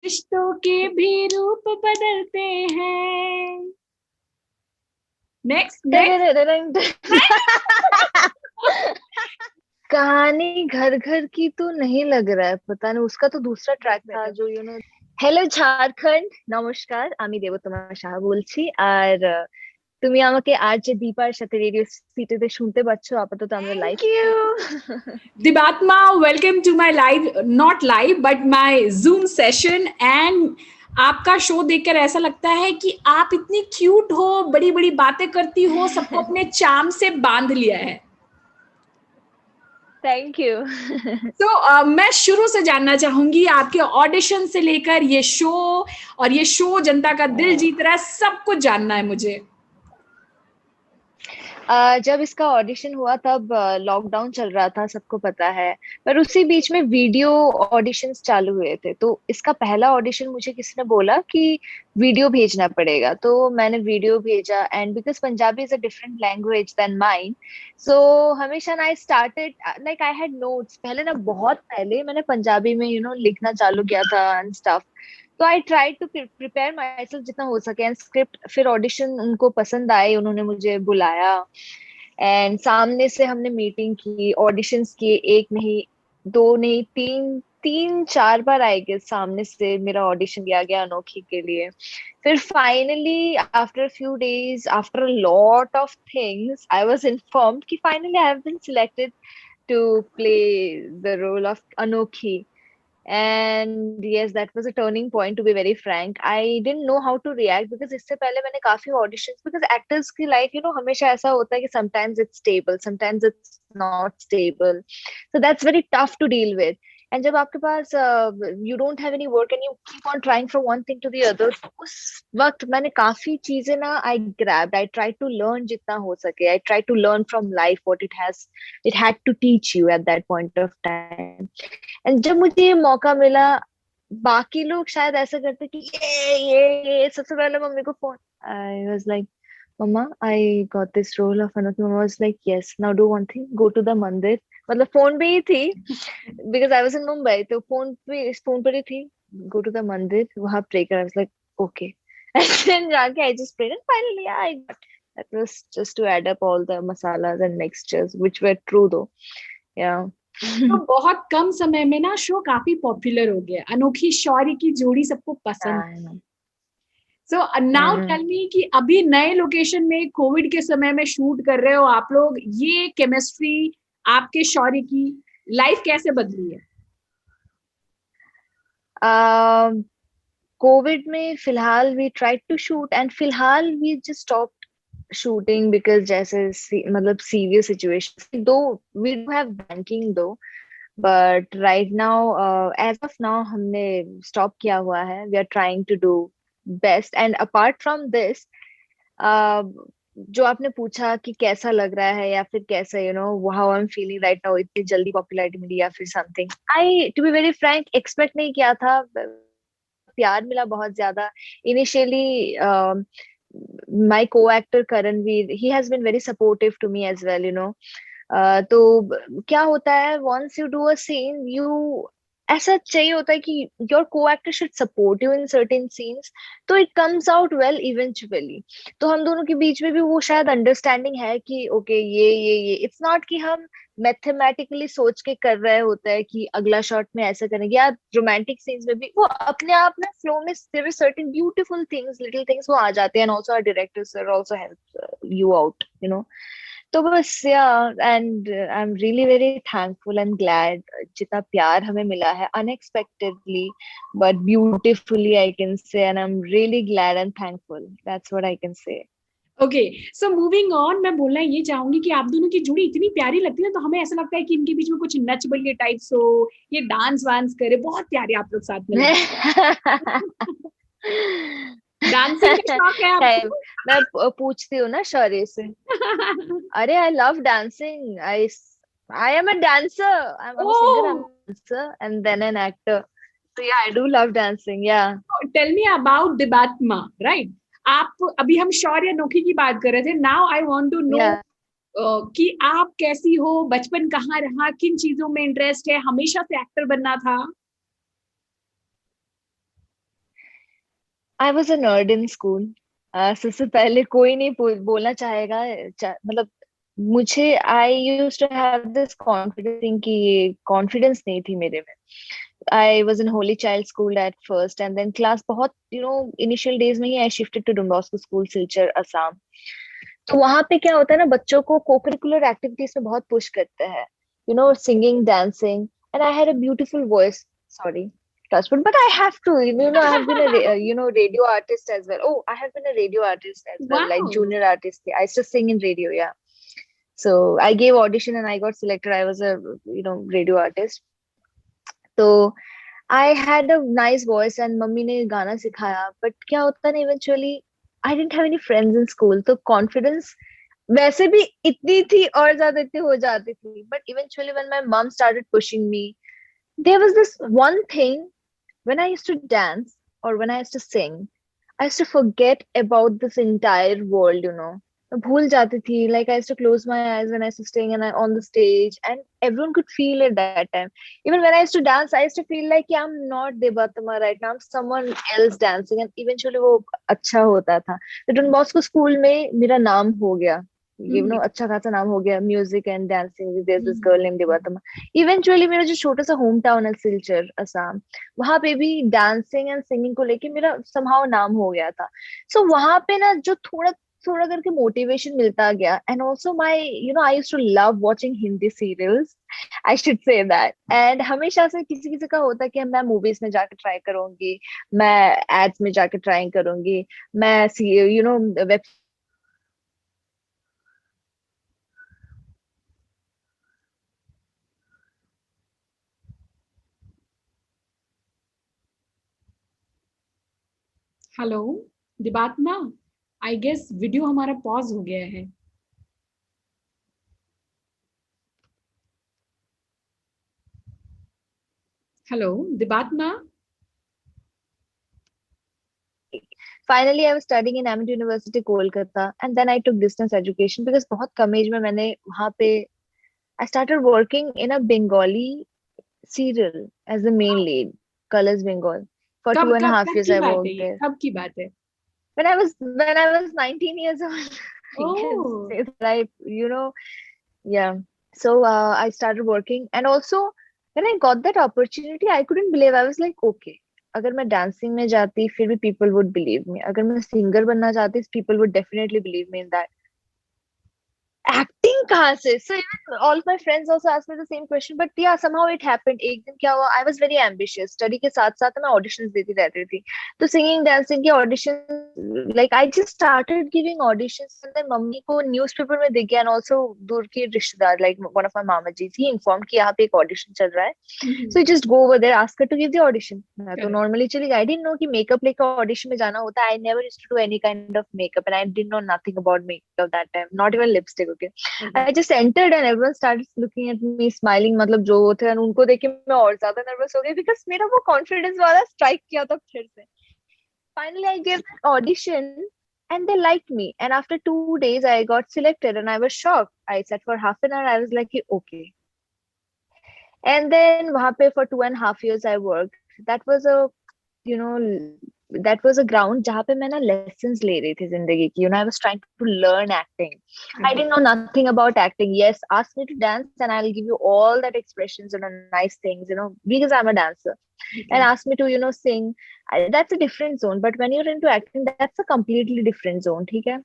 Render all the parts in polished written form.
रिश्तों के भी रूप बदलते हैं। Next next. कहानी घर घर की तो नहीं लग रहा है, पता नहीं, उसका तो दूसरा ट्रैक था जो हेलो झारखंड, नमस्कार, আমি দেবতমা সাহা বলছি। আর তুমি আমাকে আর যে দীপার সাথে রেডিও সিটিতে শুনতে পাচ্ছ, আপাতত আমরা live. Thank you. Dibatma, welcome to my live, not live but my Zoom session. And आपका शो देखकर ऐसा लगता है कि आप इतनी क्यूट हो, बड़ी बड़ी बातें करती हो, सबको अपने चार्म से बांध लिया है। Thank you. तो मैं शुरू से जानना चाहूंगी, आपके ऑडिशन से लेकर ये शो, और ये शो जनता का दिल जीत रहा है, सब कुछ जानना है मुझे। जब इसका ऑडिशन हुआ तब लॉकडाउन चल रहा था, सबको पता है। पर उसी बीच में वीडियो ऑडिशंस चालू हुए थे, तो इसका पहला ऑडिशन मुझे किसी ने बोला कि वीडियो भेजना पड़ेगा, तो मैंने वीडियो भेजा। And because Punjabi is a different language than mine, so हमेशा I started like I had notes. पहले ना, बहुत पहले मैंने पंजाबी में लिखना चालू किया था एंड स्टफ। तो I try to prepare myself जितना हो सके एंड स्क्रिप्ट। फिर ऑडिशन उनको पसंद आए, उन्होंने मुझे बुलाया एंड सामने से हमने मीटिंग की, ऑडिशंस किए। एक नहीं, दो नहीं, तीन तीन चार बार आई गेस सामने से मेरा ऑडिशन दिया गया अनोखी के लिए। फिर finally after few days, after lot of things, I was informed कि finally I have been selected to play the role of Anokhi. And yes, that was a turning point, to be very frank. I didn't know how to react because इससे पहले मैंने काफी auditions, because actors की life हमेशा ऐसा होता है कि sometimes it's stable, sometimes it's not stable, so that's very tough to deal with. And जब आपके पास you don't have any work and you keep on trying from one thing to the other, उस वक्त मैंने काफी चीजें ना I grabbed, I tried to learn जितना हो सके, I tried to learn from life what it had to teach you at that point of time. And जब मुझे ये मौका मिला, बाकी लोग शायद ऐसा करते कि ये सबसे पहले मम्मी को phone. I was like, mamma I got this role of Anokhi. Mamma was like, yes, now do one thing, go to the mandir. मतलब फोन पे ही थी, because I was in Mumbai, तो फोन पर ही थी। गो टू द मंदिर, वहां प्रे कर। I was like, okay. And then जाके I just prayed and finally I got. That was just to add up all the masalas and mixtures which were true though. या तो बहुत कम समय में ना शो काफी पॉपुलर हो गया, अनोखी शौर्य की जोड़ी सबको पसंद। सो नाउ टेल मी कि अभी नए लोकेशन में कोविड के समय में शूट कर रहे हो आप लोग, ये केमिस्ट्री आपके शौर्य की लाइफ कैसे बदली है? कोविड में फिलहाल we tried to shoot and फिलहाल we just stopped shooting because जैसे मतलब serious situation, though we do have banking though, but right now as of now हमने स्टॉप किया हुआ है। We are trying to do best. And apart from this, जो आपने पूछा कि कैसा लग रहा है या फिर कैसा how I am feeling right now, इतनी जल्दी पॉपुलैरिटी मिली या फिर something, I to be very frank expect नहीं किया था। प्यार मिला बहुत ज्यादा initially. My co actor Karanveer, he has been very supportive to me as well, तो क्या होता है, once you do a scene, you ऐसा चाहिए होता है कि your co actor should support you in certain scenes, तो it comes out well eventually. तो हम दोनों के बीच में भी वो शायद अंडरस्टैंडिंग है कि ओके, ये इट्स नॉट कि हम मैथमेटिकली सोच के कर रहे होते हैं कि अगला शॉट में ऐसा करेंगे, या रोमांटिक सीन्स में भी वो अपने आप ना फ्लो में there are certain beautiful things, little things वो आ जाते हैं। And also our director sir also help you out, तो बस yeah, and I am really very thankful and glad जितना प्यार हमें मिला है unexpectedly but beautifully, I can say, and I am really glad and thankful, that's what I can say. Okay, so moving on, मैं बोलना ये चाहूंगी कि आप दोनों की जोड़ी इतनी प्यारी लगती है, तो हमें ऐसा लगता है कि इनके बीच में कुछ नच बलिए टाइप्स हो, ये डांस वांस करे, बहुत प्यारे आप लोग साथ में लगते। डांसिंग का शौक है आपको? मैं पूछती हूँ ना शौर्य से। अरे I love dancing, I am a dancer, I am a singer, I am dancer and then an actor, so yeah, I do love dancing, yeah. Tell me about Dibatma, right? आप, अभी हम शौर्य अनोखी की बात कर रहे थे, now I want to know Yeah. कि आप कैसी हो, बचपन कहाँ रहा, किन चीजों में इंटरेस्ट है, हमेशा से एक्टर बनना था? I was a nerd in school. सबसे पहले कोई नहीं बोलना चाहेगा, मतलब मुझे I use to have this confidence कि कॉन्फिडेंस नहीं थी मेरे में। I was in Holy Child School at first, and then class बहुत इनिशियल डेज में ही I shifted to Don Bosco School Silchar Assam. तो वहां पे क्या होता है ना, बच्चों को कोकरिकुलर एक्टिविटीज में बहुत पुश करते हैं, singing, dancing, and I had a beautiful voice. Sorry, touchwood, but I have to. I have been a radio artist as well. Oh, I have been a radio artist as well, like Wow. junior artist. I used to sing in radio, yeah. So I gave audition and I got selected. I was a radio artist. So I had a nice voice and mummy ने गाना सिखाया, but क्या होता है ना, eventually I didn't have any friends in school, तो confidence वैसे भी इतनी थी और ज्यादा इतनी हो जाती थी, but eventually when my mom started pushing me, there was this one thing when I used to dance or when I used to sing, I used to forget about this entire world. मैं भूल जाती थी, like I used to close my eyes when I used to sing and on the stage, and everyone could feel it that time. Even when I used to dance, I used to feel like I'm not Debatama right now, I'm someone else dancing, and eventually वो अच्छा होता था। तो don Bosco school में मेरा नाम हो गया, Mhm. अच्छा खासा नाम हो गया, music and dancing, there's this girl named Mhm. Debatama। Eventually मेरा जो छोटा सा होम टाउन है सिलचर असम, वहां पे भी डांसिंग एंड सिंगिंग को लेके मेरा समहाउ नाम हो गया था। सो वहां पे ना जो थोड़ा थोड़ा करके मोटिवेशन मिलता गया, and also my I use to love watching Hindi serials, I should say that. And हमेशा से किसी किसी का होता है कि मैं मूवीज में जाके ट्राई करूंगी, मैं एड्स में जाके ट्राई करूंगी, मैं web. Hello Dibatma, I guess video हमारा पॉज हो गया है। Hello Dibatma. Finally, I was studying in Amity University, Kolkata, and then I took distance education because बहुत कम एज में मैंने वहाँ पे I started working in a Bengali serial as the main lead, Colors Bengal. For कब two and a कब half कब years, की I बात है worked ये, there. कब की बात है? When I was 19 years old, I can oh. say that yeah. So I started working, and also when I got that opportunity, I couldn't believe. I was like, okay, अगर मैं dancing में जाती, फिर भी people would believe me. अगर मैं singer बनना चाहती, people would definitely believe me in that. Acting कहाँ से? So even all my friends also asked me the same question, but yeah, somehow it happened. एक दिन क्या हुआ, I was very ambitious. Study के साथ साथ मैं auditions देती रहती थी, तो singing dancing के auditions, like I just started giving auditions, and then mummy को newspaper में दिख गया, and also दूर के रिश्तेदार, like one of my mama ji, he informed कि यहाँ पे एक audition चल रहा है, so you just go over there, ask her to give the audition. मैं तो करेक्ट। normally चली गई, I didn't know कि makeup लेकर audition में जाना होता है। I never used to do any kind of makeup, and I didn't know nothing about makeup that time, not even lipstick. Okay, I just entered and everyone started looking at me, smiling, मतलब जो वो थे, and उनको देख के मैं और ज्यादा nervous हो गई because मेरा वो confidence वाला strike किया था फिर से। Finally, I gave an audition and they liked me. And after 2 days, I got selected and I was shocked. I sat for half an hour. I was like, okay. And then वहाँ पे for 2.5 years I worked. That was a you know that was a ground जहाँ पे मैं ना lessons ले रही थी जिंदगी की. I was trying to learn acting. I didn't know nothing about acting. Yes, ask me to dance and I'll give you all that expressions and nice things, because I'm a dancer. And ask me to sing. That's a different zone. But when you're into acting, that's a completely different zone. ठीक है?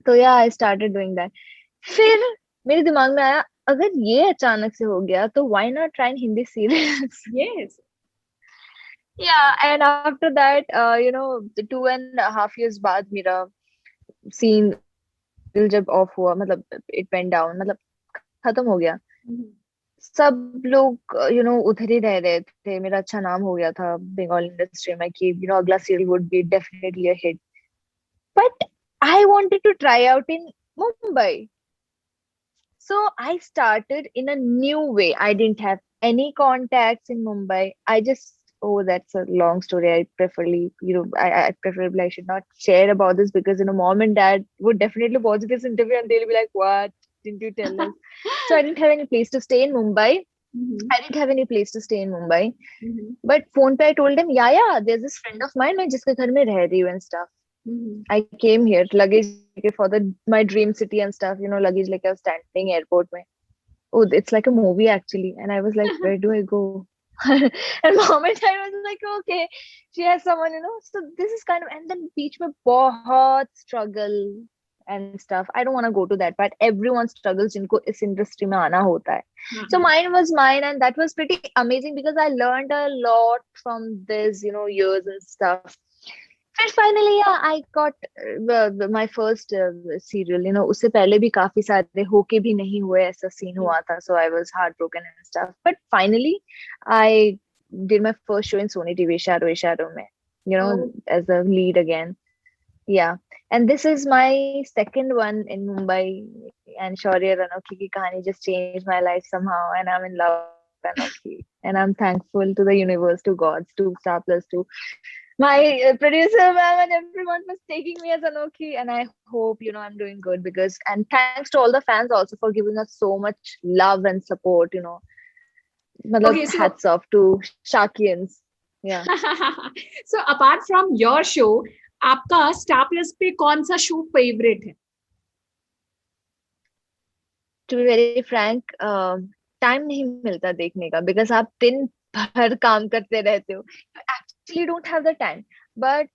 तो yeah, I started doing that. फिर मेरे दिमाग में आया, अगर ये अचानक से हो गया तो why not try in Hindi serials? Yes. Yeah, and after that, the 2.5 years बाद मेरा scene जब ऑफ हुआ, मतलब it went down, मतलब खत्म हो गया। सब लोग उधर ही रह रहे थे, मेरा अच्छा नाम हो गया था बंगाल इंडस्ट्री में कि अगला serial would be definitely a hit, but I wanted to try out in Mumbai. So I started in a new way. I didn't have any contacts in Mumbai. I just, oh, that's a long story. I preferably, I preferably I should not share about this because mom and dad would definitely watch this interview and they'll be like, "What didn't you tell us?" So I didn't have any place to stay in Mumbai. I didn't have any place to stay in Mumbai. Mhm. But phone पे I told him, yeah, there's this friend of mine, मैं जिसके घर में रह रही हूँ and stuff. Mhm. I came here, luggage for my dream city and stuff, luggage like I was standing airport में. Oh, it's like a movie actually. And I was like, where do I go? And moment I was like, okay, she has someone, so this is kind of, and then beach में बहुत struggle and stuff. I don't want to go to that, but everyone struggles जिनको इस industry में आना होता है. So mine was mine, and that was pretty amazing because I learned a lot from this, years and stuff. And finally, yeah, I got my first serial. उससे पहले भी काफी सारे होके भी नहीं हुए ऐसा scene हुआ था, so I was heartbroken and stuff. But finally, I did my first show in Sony TV, Shadow Shadow में, Oh. as a lead again. Yeah, and this is my second one in Mumbai, and Shaurya Ranokhi ki kahani just changed my life somehow, and I'm in love with Ranokhi, and I'm thankful to the universe, to gods, to Star Plus, to my producer ma'am, and everyone was taking me as Anokhi, and I hope I'm doing good because, and thanks to all the fans also for giving us so much love and support. Okay, so hats off to Shakians. Yeah. so apart from your show, आपका star plus पे कौन सा show favourite है? To be very frank, time नहीं मिलता देखने का because आप दिन भर काम करते रहते हो. You actually don't have the time. But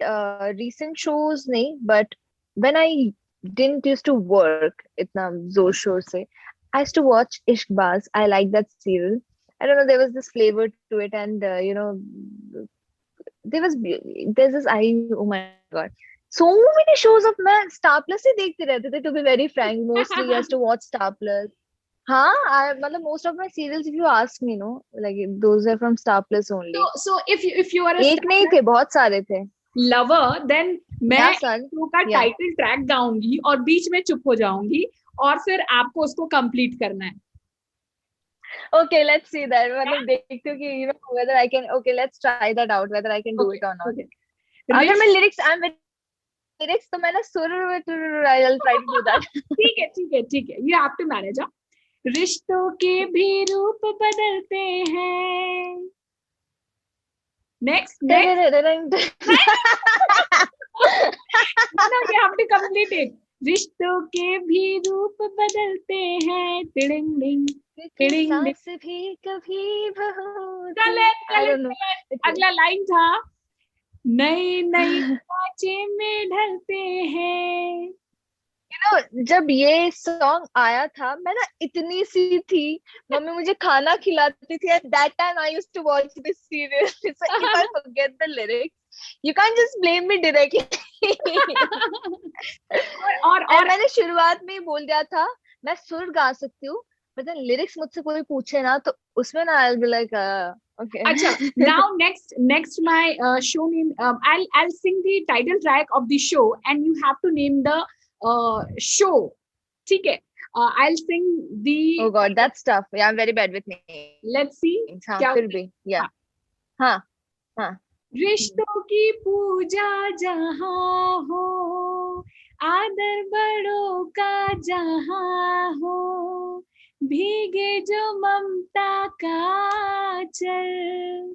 recent shows नहीं. But when I didn't used to work इतना जोर शोर से, I used to watch Ishqbaaz. I like that serial. I don't know, there was this flavor to it, and there's this oh my god, so many shows of मैं Star Plus ही देखते रहते थे, to be very frank. Mostly I used to watch Star Plus. हाँ, मतलब most of my serials, if you ask me, like those are from Star Plus only. So if you are a एक नहीं थे, बहुत सारे थे. lover, then मैं son. Show का टाइटल ट्रैक गाऊंगी और बीच में चुप हो जाऊंगी और फिर आपको उसको कंप्लीट करना है. Okay, let's see that. मतलब देखते हो कि whether I can. Okay, let's try that out, whether I can do it or not. Okay. अगर मैं lyrics तो मैं ना सुर I'll try to do that. ठीक है. You have to manage. रिश्तों के भी रूप बदलते हैं. Next. No, you have to complete it. रिश्तों के भी रूप बदलते हैं. टिडिंग डिंग सांस भी कभी बहुत. अगला लाइन था, नई कांचे में ढलते हैं. जब ये सॉन्ग आया था, मैं ना इतनी सी थी, मम्मी मुझे खाना खिलाती थी. At that time I used to watch this serial. So if I forget the lyrics, you can't just blame me directly. और मैंने शुरुआत में ही बोल दिया था मैं सुर गा सकती हूँ, but then lyrics मुझसे कोई पूछे ना तो उसमें ना I'll be like okay. अच्छा, now next my show name. I'll sing the title track of the show and you have to name the show. ठीक है. I'll sing the. Oh God, that's tough. Yeah, I'm very bad with names. Let's see. हाँ, फिर भी. Yeah. हाँ. रिश्तों की पूजा जहाँ हो, आदर बड़ों का जहाँ हो, भीगे जो ममता का चल,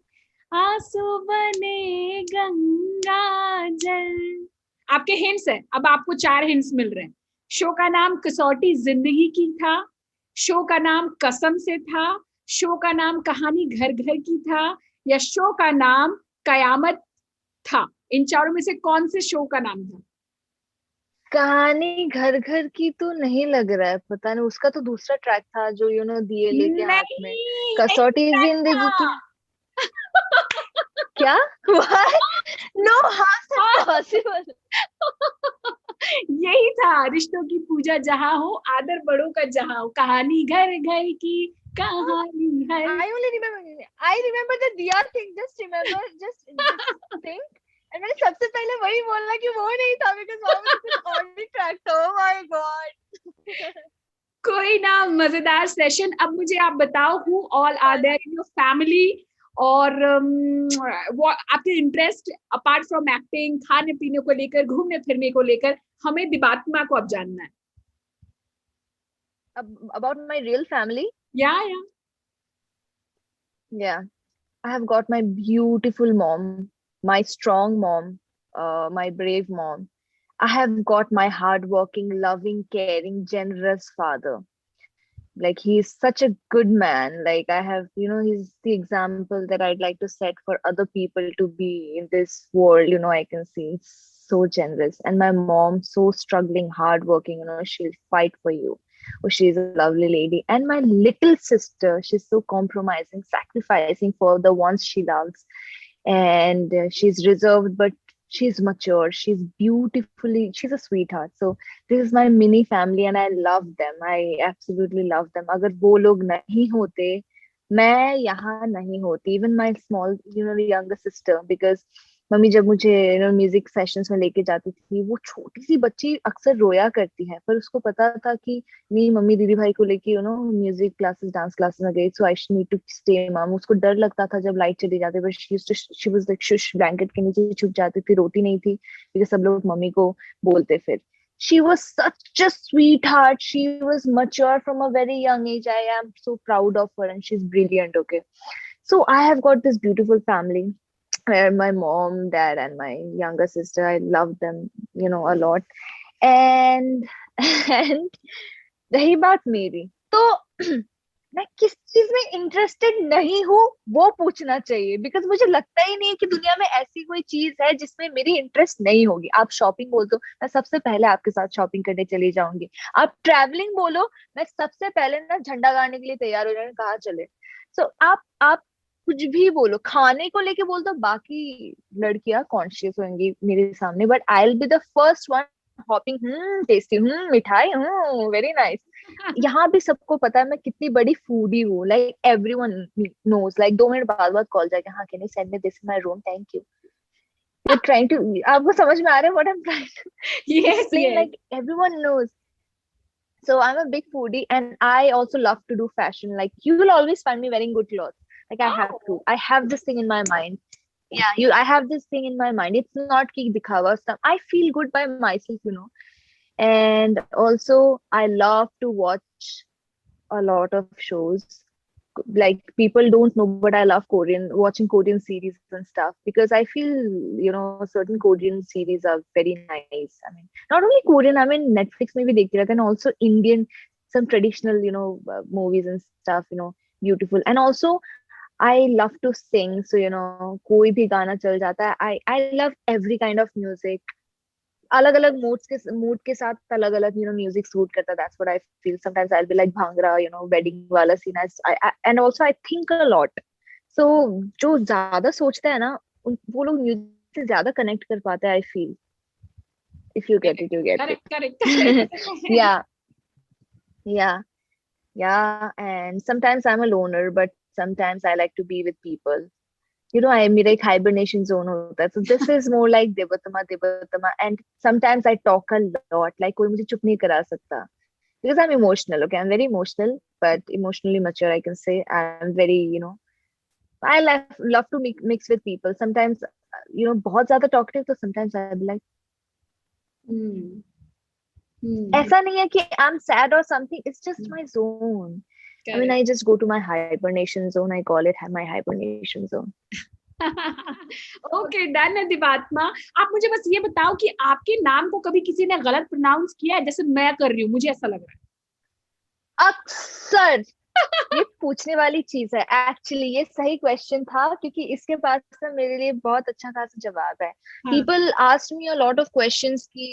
आंसू बने गंगा जल. आपके हिंट्स है. अब आपको 4 हिंट्स मिल रहे हैं. शो का नाम कसौटी जिंदगी की था, शो का नाम कसम से था, शो का नाम कहानी घर घर की था, या शो का नाम कयामत था. इन चारों में से कौन से शो का नाम था? कहानी घर घर की तो नहीं लग रहा है, पता नहीं. उसका तो दूसरा ट्रैक था जो दिए लेके हाथ में. कसौटी जिंदगी की क्या? No, possible. यही था, रिश्तों की पूजा जहाँ हो, आदर बड़ों का जहाँ हो, कहानी घर घर की कहानी है. I remember the Diya thing. Just think. And मैंने सबसे पहले वही बोला कि वो नहीं था because वहाँ में कुछ और भी ट्रैक था. Oh my God. कोई ना, मजेदार सेशन. अब मुझे आप बताओ, who all are there in your family, और आपके इंटरेस्ट अपार्ट फ्रॉम एक्टिंग, खाने पीने को लेकर, घूमने फिरने को लेकर, हमें दिबात्मा को अब जानना है. About my real family? Yeah. Yeah, I have got my beautiful mom, my strong mom, my brave mom. I have got my hardworking, loving, caring, generous father. Like he's such a good man. Like I have, he's the example that I'd like to set for other people to be in this world. I can see it's so generous. And my mom, so struggling, hardworking, she'll fight for you. Oh, she's a lovely lady. And my little sister, she's so compromising, sacrificing for the ones she loves. And she's reserved, but she's mature, she's beautifully, she's a sweetheart. So this is my mini family and I love them. I absolutely love them. अगर वो लोग नहीं होते, मैं यहाँ नहीं होती. Even my small, younger sister, because mummy जब मुझे म्यूजिक सेशंस में लेके जाती थी, वो छोटी सी बच्ची अक्सर रोया करती है, पर उसको पता था कि नहीं, मम्मी दीदी भाई को लेके म्यूजिक क्लासेस, डांस क्लासेस में गई, सो आई नीड टू स्टे मम. उसको डर लगता था जब लाइट चली जाती, but she was like shush, blanket के नीचे छुप जाती थी, रोती नहीं थी क्योंकि सब लोग मम्मी को बोलते. फिर she was such a sweetheart, she was mature from a very young age. I am so proud of her and she's brilliant. Okay, so I have got this beautiful family where my mom, dad and my younger sister, I love them a lot. And and रही बात मेरी, तो मैं किस चीज में interested नहीं हूँ वो पूछना चाहिए, बिकॉज मुझे लगता ही नहीं है कि दुनिया में ऐसी कोई चीज है जिसमें मेरी इंटरेस्ट नहीं होगी. आप शॉपिंग बोल दो, मैं सबसे पहले आपके साथ शॉपिंग करने चली जाऊंगी. आप ट्रैवलिंग बोलो, मैं सबसे पहले ना झंडा गाड़ने के लिए तैयार हो जाऊंगी, कहाँ चले. सो आप कुछ भी बोलो, खाने को लेके बोल दो, बाकी लड़कियां कॉन्शियस होंगी मेरे सामने, but I will be the first one hopping. Tasty, मिठाई, वेरी नाइस. यहाँ भी सबको पता है मैं कितनी बड़ी फूडी हूँ. Like everyone knows. Like 2 minute बाद बाद कॉल जाके, हाँ can you send me this in my room, thank you. You trying to, आपको समझ में आ रहा है what I am trying to yes, explain? yes. Like everyone knows. So I'm a big foodie and I also love to do fashion. Like you will always find me wearing good clothes. Like I have to. Oh. I have this thing in my mind. Yeah, I have this thing in my mind. It's not ki dikhawa stuff. I feel good by myself. And also I love to watch a lot of shows. Like people don't know, but I love watching Korean series and stuff, because I feel, certain Korean series are very nice. I mean, not only Korean, I mean, Netflix maybe dekhti rehte, and also Indian, some traditional, movies and stuff, beautiful. And also, I love to sing. So, koi bhi gana chal jata hai. I love every kind of music. अलग अलग mood के साथ अलग अलग music suit करता. That's what I feel. Sometimes I will be like bhangra, wedding वाला scene. And also I think a lot. So जो ज्यादा सोचते हैं ना, वो लोग म्यूजिक से ज्यादा कनेक्ट कर पाते हैं, I feel. If you get it, you get Correct, correct, it. correct. Yeah yeah yeah and sometimes I am a loner, but sometimes I like to be with people. I मेरा एक hibernation zone होता है. So this is more like Devatama, and sometimes I talk a lot. Like कोई मुझे चुप नहीं करा सकता, because I'm emotional. Okay, I'm very emotional, but emotionally mature, I can say. I'm very, I love to mix with people. Sometimes, बहुत ज्यादा talkative, तो sometimes I'll be like, Hmm. Hmm. ऐसा नहीं है कि I'm sad or something. It's just my zone. I mean, Correct. I just go to my hibernation zone. I call it my hibernation zone. Okay, done है दिवात्मा. आप मुझे बस ये बताओ कि आपके नाम को कभी किसी ने गलत प्रोनाउंस किया है, जैसे मैं कर रही हूँ, मुझे ऐसा लग रहा अक्सर. ये पूछने वाली चीज है एक्चुअली. ये सही क्वेश्चन था, क्योंकि इसके पास ना मेरे लिए बहुत अच्छा खासा जवाब है. है. People ask me a lot of questions कि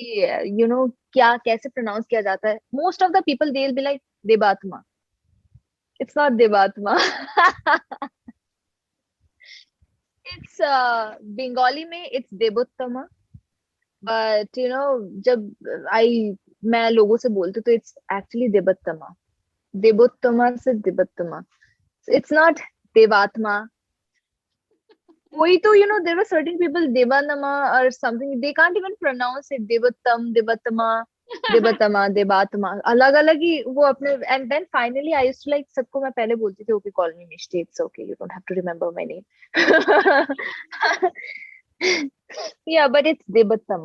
क्या कैसे प्रोनाउंस किया जाता है. Most of the people they will be like Debatma. It's not Debatma. It's Bengali में इट्स देवोत्तमा. बट जब मैं लोगों से बोलती तो इट्स एक्चुअली देवोत्तमा. देवोत्तमा से देवोत्तमा. It's not देवात्मा. कोई तो there were certain people, देवानमा or something, they can't even pronounce it. देवोत्तम, देवोत्तमा, देवोत्तमा, देवात्मा, अलग अलग ही वो अपने. And then finally I used to like, सबको मैं पहले बोलती थी, okay, call me Mishti, it's okay, you don't have to remember my name. Yeah, but it's देवोत्तमा.